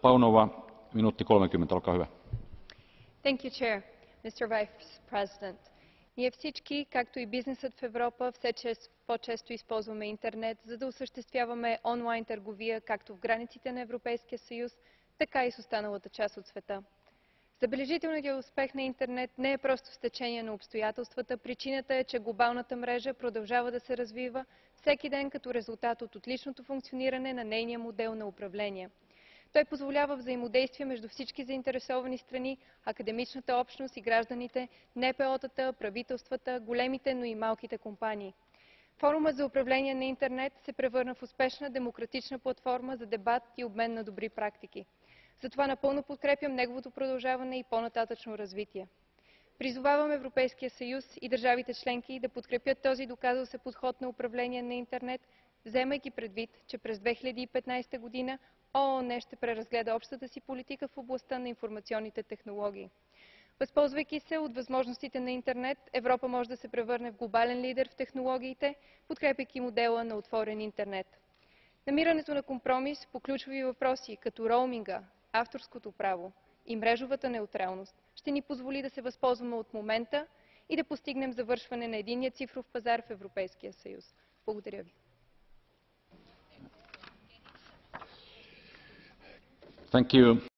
Paunova, minuutti 30, olkaa hyvä. Thank you, Chair. Mr. Vice President, ние всички, както и бизнесът в Европа, все по-често използваме интернет, за да осъществяваме онлайн търговия както в границите на Европейския съюз, така и с останалата част от света. Забележителният успех на интернет не е просто стечение на обстоятелствата. Причината е, че глобалната мрежа продължава да се развива всеки ден като резултат от отличното функциониране на нейния модел на управление. Той позволява взаимодействие между всички заинтересовани страни, академичната общност и гражданите, НПО-тата, правителствата, големите, но и малките компании. Форумът за управление на интернет се превърна в успешна демократична платформа за дебат и обмен на добри практики. Затова напълно подкрепям неговото продължаване и по-нататъчно развитие. Призовавам Европейския съюз и държавите членки да подкрепят този доказал се подход на управление на интернет, вземайки предвид, че през 2015 година ООН ще преразгледа общата си политика в областта на информационните технологии. Възползвайки се от възможностите на интернет, Европа може да се превърне в глобален лидер в технологиите, подкрепяйки модела на отворен интернет. Намирането на компромис по ключови въпроси, като роуминга, авторското право и мрежовата неутралност, ще ни позволи да се възползваме от момента и да постигнем завършване на единния цифров пазар в Европейския съюз. Благодаря ви. Thank you.